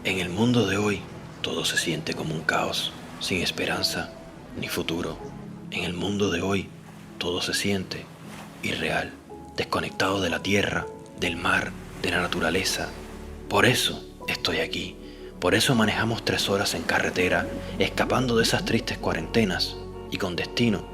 En el mundo de hoy, todo se siente como un caos, sin esperanza ni futuro. En el mundo de hoy, todo se siente irreal, desconectado de la tierra, del mar, de la naturaleza. Por eso estoy aquí. Por eso manejamos 3 horas en carretera, escapando de esas tristes cuarentenas y con destino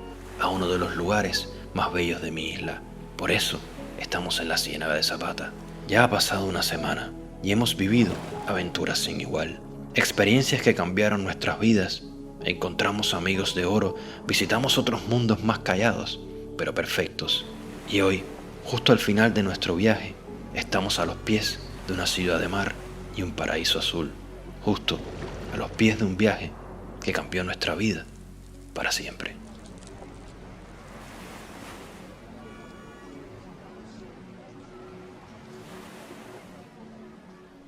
a uno de los lugares más bellos de mi isla. Por eso estamos en la Ciénaga de Zapata. Ya ha pasado una semana y hemos vivido aventuras sin igual. Experiencias que cambiaron nuestras vidas. Encontramos amigos de oro, visitamos otros mundos más callados, pero perfectos. Y hoy, justo al final de nuestro viaje, estamos a los pies de una ciudad de mar y un paraíso azul. Justo a los pies de un viaje que cambió nuestra vida para siempre.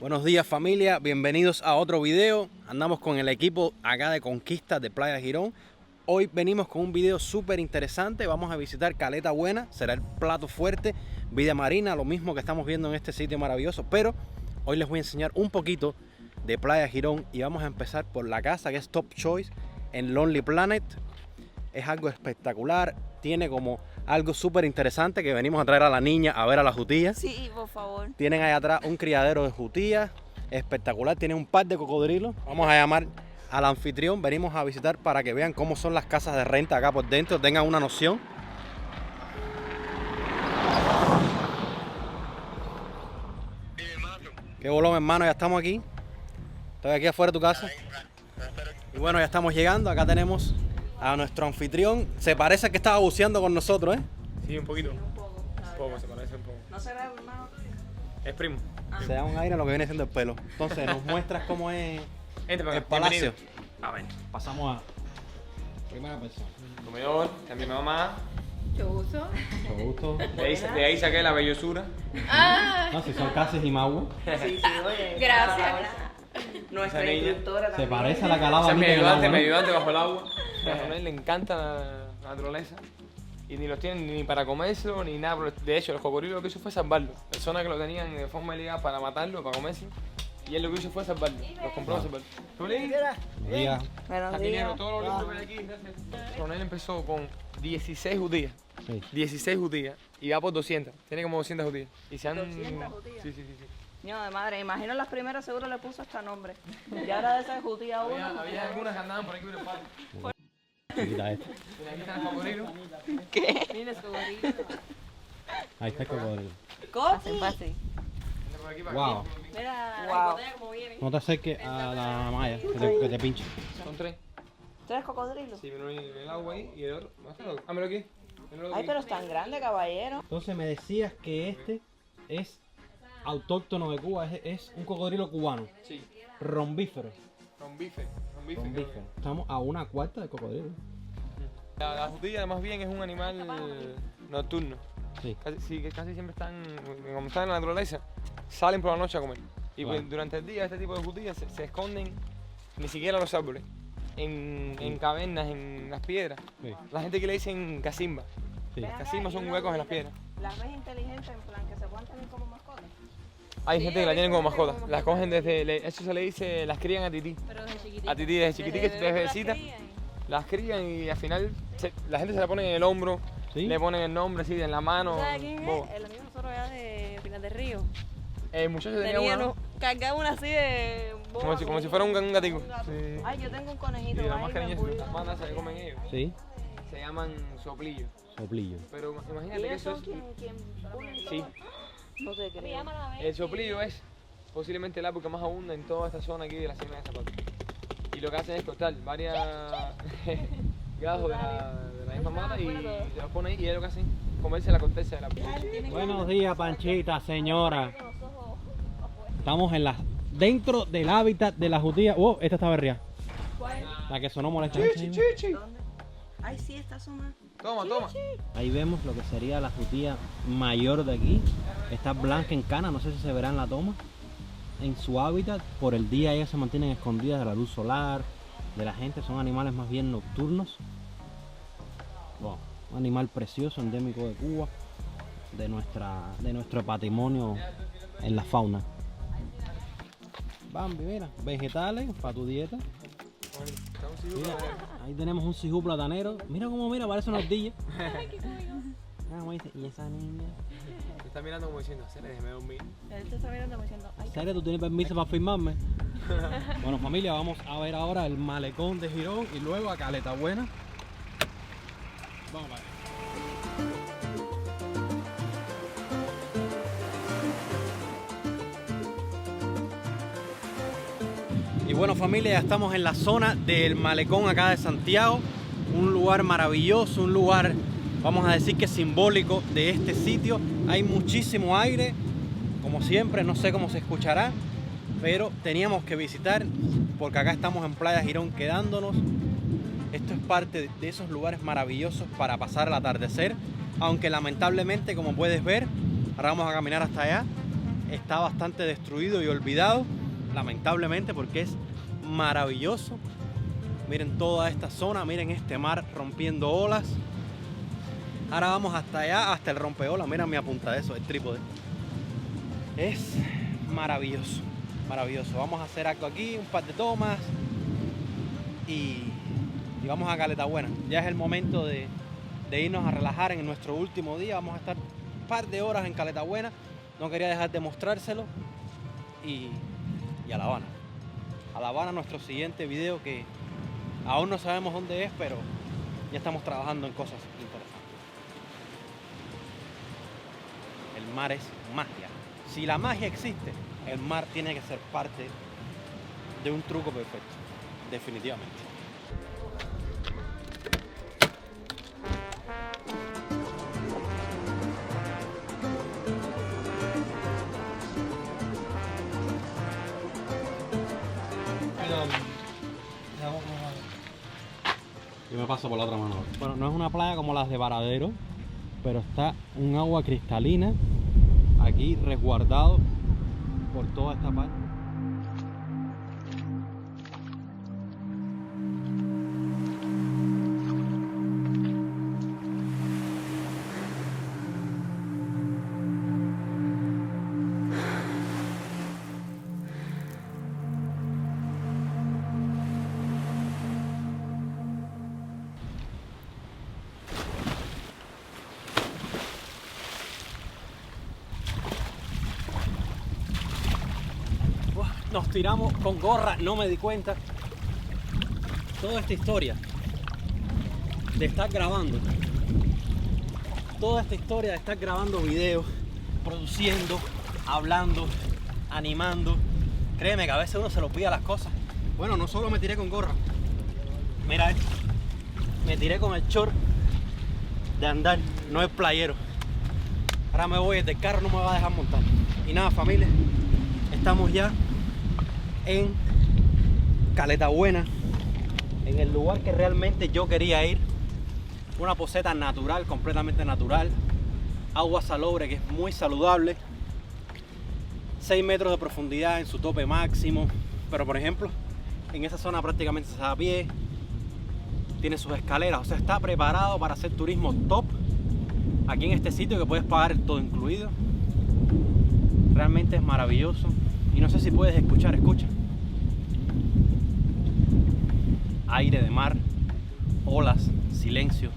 Buenos días familia, bienvenidos a otro video. Andamos con el equipo acá de Conquista de Playa Girón. Hoy venimos con un video súper interesante. Vamos a visitar Caleta Buena, será el plato fuerte. Vida marina, lo mismo que estamos viendo en este sitio maravilloso. Pero hoy les voy a enseñar un poquito de Playa Girón y vamos a empezar por la casa que es Top Choice en Lonely Planet. Es algo espectacular, tiene como algo súper interesante que venimos a traer a la niña a ver a las jutillas. Sí, por favor. Tienen ahí atrás un criadero de jutillas espectacular, tienen un par de cocodrilos. Vamos a llamar al anfitrión, venimos a visitar para que vean cómo son las casas de renta acá por dentro, tengan una noción. Qué bolón, hermano, ya estamos aquí. Estoy aquí afuera de tu casa. Y bueno, ya estamos llegando, acá tenemos a nuestro anfitrión. Se parece que estaba buceando con nosotros, ¿eh? Sí, un poquito. Un poco. Un poco, se parece un poco. ¿No será hermano tuyo? Es primo. Se da un aire a lo que viene siendo el pelo. Entonces, nos muestras cómo es Entra, el palacio. A ver. Pasamos a primera persona. Comedor, también mi mamá. Mucho gusto. Mucho gusto. De ahí saqué la bellosura. Ah, No, si son Cases y Magua. Sí, sí, oye. gracias. Nuestra Esa niña. instructora Se también. parece a la calaba. Esa es mi bonita ayudante, del agua, mi ¿no? ayudante bajo el agua. A él le encanta la naturaleza. Y ni los tienen ni para comérselo ni nada. De hecho, los cocodrilos lo que hizo fue salvarlo. Personas que lo tenían de forma ilegal para matarlo, para comérselo. Y él lo que hizo fue salvarlo. Los compró a salvarlo. Buenos días. Buenos Jardinero, días. todos los libros que hay aquí, gracias. Ronel empezó con 16 judías. Sí. 16 judías y va por 200. Tiene como 200 judías. Y se han... 200 judías. Sí, sí, sí. Niño de madre, imagino las primeras seguro le puso hasta nombre. Y ahora de esa judía uno. Había algunas que andaban por aquí por el parque. Chiquita esta. Mira, aquí están los cocodrilos. Mira su gorrito. Ahí está el cocodrilo. Pase, pase. Andan por aquí para Wow. aquí. Mira, Wow. la botella como viene. No te acerques a la malla, que te pinche. Son 3. 3 cocodrilos. Sí, uno en el agua ahí y el otro. Muéstralo. Míralo aquí. Míralo Ay, aquí. pero es tan grande, caballero. Entonces me decías que este es autóctono de Cuba, es un cocodrilo cubano, Sí. rombífero. Rombife. Rombife. Rombífero. Estamos a una cuarta de cocodrilo. La judía más bien es un animal nocturno. Sí. Casi siempre están, como están en la naturaleza, salen por la noche a comer. Y Claro. pues, durante el día este tipo de judías se esconden ni siquiera en los árboles, en cavernas, en las piedras. Sí. La gente que le dicen casimba. Sí. Ven acá, Casimbas y son una huecos en las cosita. piedras. Las ves inteligentes en plan que se puedan tener como mascotas. Hay Sí, gente que la a tienen veces como como mascota. Las cogen desde, eso se le dice, las crían a tití. Pero desde chiquitito. A tití desde chiquititas, desde bebecita. Las crían y al final la gente se la pone en el hombro, ¿Sí? le ponen el nombre así en la mano. ¿Sabes quién boba. es? El amigo de nosotros allá de Pinar del Río. El muchacho tenía una, ¿no? Cargaba una así de boba, como si fuera un gatico. un gato. Sí. Ay, yo tengo un Y conejito. las ahí más me cariñosas, embullo. las matas se comen ellos. Sí, Se llaman soplillos. soplillo. Pero ¿Y imagínate que eso eso es. quién pone Sí, No te creo. el soplillo es posiblemente el árbol que más abunda en toda esta zona aquí de la Ciénaga de Zapata. Y lo que hacen es cortar varias gajos de la misma mata y se los pone ahí y es lo que hacen, comerse la corteza de la árbol. Buenos días, Panchita, señora. Estamos dentro del hábitat de la judía. Oh, esta está berría. La que sonó molesta. Chichi. ¿Dónde? Ay, sí, está sonando. Toma, toma. Ahí vemos lo que sería la judía mayor de aquí. Está blanca en cana, no sé si se verá en la toma. En su hábitat, por el día ellas se mantienen escondidas de la luz solar, de la gente. Son animales más bien nocturnos. Wow, un animal precioso, endémico de Cuba, de nuestro patrimonio en la fauna. Bambi, mira, vegetales para tu dieta. Estamos seguros Mira, de- ahí tenemos un sijú platanero. Mira cómo mira, parece una ardilla. Ay, qué cómico. Ah, como dice, y esa niña. Me está mirando como diciendo, se le déjeme dormir. Él te está mirando como diciendo, ay, ¿Serio tú tienes permiso para firmarme? Bueno, familia, vamos a ver ahora el malecón de Girón y luego a Caleta Buena. Vamos para allá. Y bueno, familia, ya estamos en la zona del malecón acá de Santiago. Un lugar maravilloso, un lugar, vamos a decir que simbólico de este sitio. Hay muchísimo aire, como siempre, no sé cómo se escuchará, pero teníamos que visitar porque acá estamos en Playa Girón quedándonos. Esto es parte de esos lugares maravillosos para pasar el atardecer, aunque lamentablemente, como puedes ver, ahora vamos a caminar hasta allá, está bastante destruido y olvidado, lamentablemente, porque es maravilloso. Miren toda esta zona, miren este mar rompiendo olas. Ahora vamos hasta allá, hasta el rompeolas. Mira mi apunta de eso, el trípode. Es maravilloso, maravilloso. Vamos a hacer algo aquí, un par de tomas y vamos a Caleta Buena. Ya es el momento de irnos a relajar en nuestro último día. Vamos a estar un par de horas en Caleta Buena. No quería dejar de mostrárselo. Y a La Habana. A La Habana, nuestro siguiente video, que aún no sabemos dónde es, pero ya estamos trabajando en cosas interesantes. El mar es magia. Si la magia existe, el mar tiene que ser parte de un truco perfecto, definitivamente. Yo me paso por la otra mano. Bueno, no es una playa como las de Varadero, pero está un agua cristalina aquí resguardado por toda esta parte. Nos tiramos con gorra, no me di cuenta. Toda esta historia de estar grabando, videos, produciendo, hablando, animando. Créeme que a veces uno se lo pide las cosas. Bueno, no solo me tiré con gorra. Mira esto. Me tiré con el short de andar, no el playero. Ahora me voy, desde el carro no me va a dejar montar. Y nada, familia, estamos ya en Caleta Buena, en el lugar que realmente yo quería ir. Una poseta natural, completamente natural, agua salobre que es muy saludable, 6 metros de profundidad en su tope máximo, pero por ejemplo en esa zona prácticamente se da a pie, tiene sus escaleras, o sea, está preparado para hacer turismo top aquí en este sitio, que puedes pagar todo incluido. Realmente es maravilloso. Y no sé si puedes escuchar, escucha. Aire de mar, olas, silencio.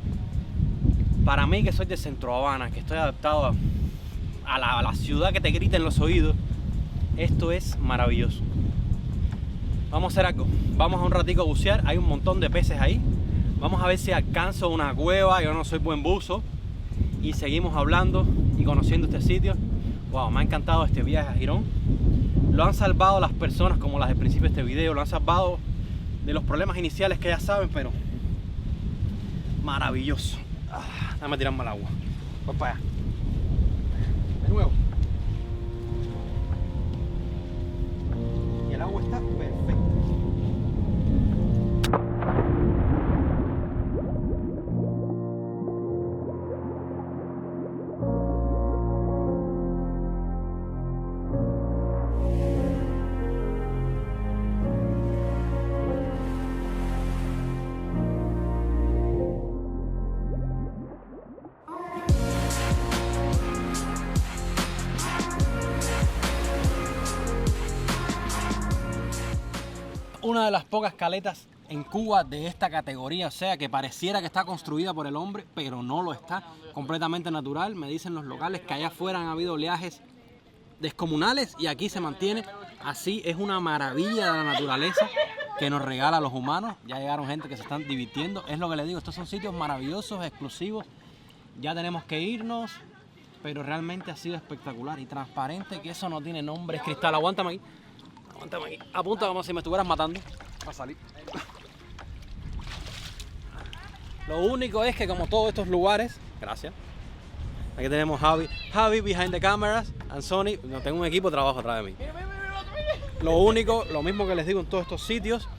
Para mí, que soy de Centro Habana, que estoy adaptado a la ciudad que te grita en los oídos, esto es maravilloso. Vamos a hacer algo. Vamos a un ratico a bucear. Hay un montón de peces ahí. Vamos a ver si alcanzo una cueva. Yo no soy buen buzo. Y seguimos hablando y conociendo este sitio. Wow, me ha encantado este viaje a Girón. Lo han salvado las personas como las del principio de este video, lo han salvado de los problemas iniciales que ya saben, pero maravilloso. Déjame tirarme al agua. Voy para allá. De nuevo. Y el agua está perfecta. una de las pocas caletas en Cuba de esta categoría, o sea, que pareciera que está construida por el hombre, pero no lo está, completamente natural. Me dicen los locales que allá afuera han habido oleajes descomunales y aquí se mantiene así. Es una maravilla de la naturaleza que nos regala a los humanos. Ya llegaron gente que se están divirtiendo, es lo que les digo, estos son sitios maravillosos, exclusivos. Ya tenemos que irnos, pero realmente ha sido espectacular y transparente, que eso no tiene nombre. Es cristal. Aguántame aquí, aguántame aquí, apunta como si me estuvieras matando para salir. Lo único es que como todos estos lugares, gracias, aquí tenemos Javi behind the cameras, and Sony, no tengo un equipo de trabajo atrás de mí. Lo mismo que les digo en todos estos sitios,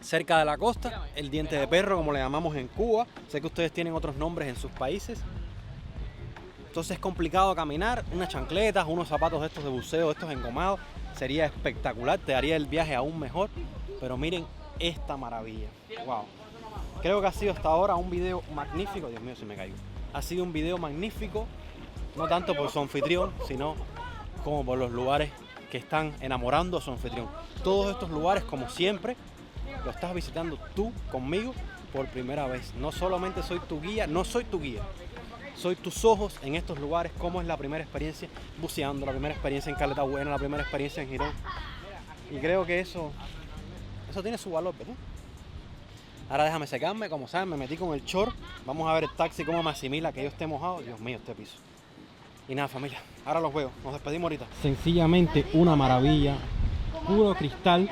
cerca de la costa, el diente de perro, como le llamamos en Cuba. Sé que ustedes tienen otros nombres en sus países. Entonces es complicado caminar, unas chancletas, unos zapatos estos de buceo, estos engomados, sería espectacular, te haría el viaje aún mejor. Pero miren esta maravilla, wow. Creo que ha sido hasta ahora un video magnífico. Dios mío, si me caigo. Ha sido un video magnífico, no tanto por su anfitrión, sino como por los lugares que están enamorando a su anfitrión. Todos estos lugares, como siempre, lo estás visitando tú conmigo por primera vez. No solamente soy tu guía, no soy tu guía, soy tus ojos en estos lugares. Cómo es la primera experiencia buceando, la primera experiencia en Caleta Buena, la primera experiencia en Girón. Y creo que eso tiene su valor, ¿verdad? Ahora déjame secarme, como saben, me metí con el short. Vamos a ver el taxi cómo me asimila que yo esté mojado. Dios mío, este piso. Y nada, familia, ahora los veo. Nos despedimos ahorita. Sencillamente una maravilla. Puro cristal.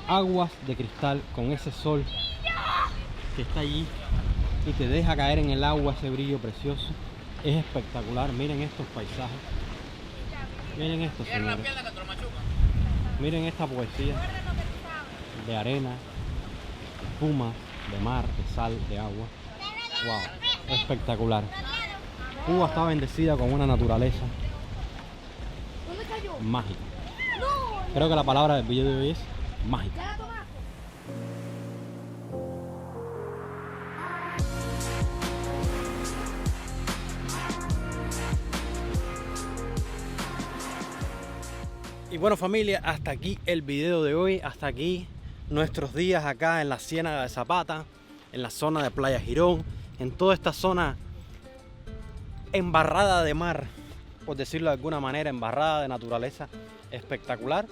Aguas de cristal con ese sol que está allí y te deja caer en el agua ese brillo precioso. Es espectacular. Miren estos paisajes. Miren esto, señores. Miren esta poesía de arena, espuma, de mar, de sal, de agua. Wow, espectacular. Cuba está bendecida con una naturaleza mágica. Creo que la palabra del video de hoy es mágica. Y bueno, familia, hasta aquí el video de hoy, hasta aquí nuestros días acá en la Ciénaga de Zapata, en la zona de Playa Girón, en toda esta zona embarrada de mar, por decirlo de alguna manera, embarrada de naturaleza espectacular.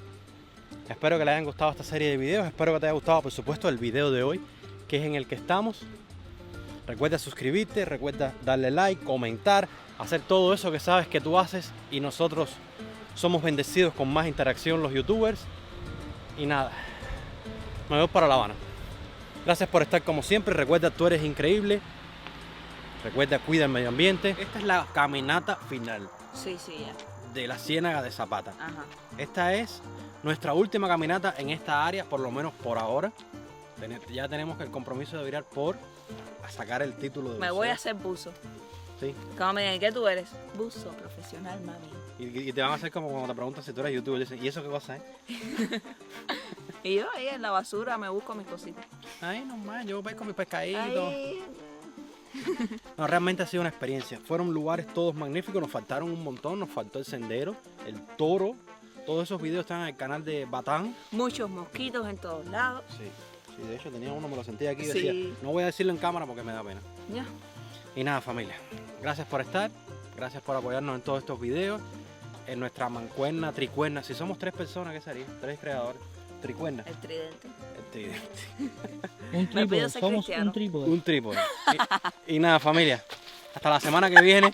Espero que les hayan gustado esta serie de videos, espero que te haya gustado, por supuesto, el video de hoy, que es en el que estamos. Recuerda suscribirte, recuerda darle like, comentar, hacer todo eso que sabes que tú haces, y nosotros somos bendecidos con más interacción los youtubers. Y nada, me voy para La Habana. Gracias por estar como siempre. Recuerda, tú eres increíble. Recuerda, cuida el medio ambiente. Esta es la caminata final Sí, ya. de la Ciénaga de Zapata. Ajá. Esta es nuestra última caminata en esta área, por lo menos por ahora. Ya tenemos el compromiso de virar a sacar el título de Me buceo. voy a hacer buzo. Sí. Como me digan, ¿qué tú eres? Buzo profesional, mami. Y te van a hacer como cuando te preguntan si tú eres youtuber. Dicen, ¿y eso qué cosa es? Y yo ahí en la basura me busco mis cositas. Ay, nomás, yo pesco mis pescaditos. Ay, No, realmente ha sido una experiencia. Fueron lugares todos magníficos, nos faltaron un montón, nos faltó el sendero, el toro. Todos esos videos están en el canal de Batán. muchos mosquitos en todos lados. Sí, de hecho tenía uno, me lo sentí aquí y Sí. decía, no voy a decirlo en cámara porque me da pena. Ya. Y nada, familia, gracias por estar, gracias por apoyarnos en todos estos videos, en nuestra mancuerna, tricuerna. Si somos 3 personas, ¿qué sería? 3 creadores. Tricuerna. El tridente. El tridente. Un Me pidió trípode, ser somos cristiano. un trípode. Un trípode. Y nada, familia, hasta la semana que viene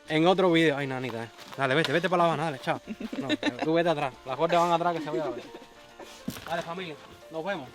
en otro video. Ay, nanita, dale, vete para La Habana, dale, chao. No, tú vete atrás, las gordas van atrás que se vaya a ver. Dale, familia, nos vemos.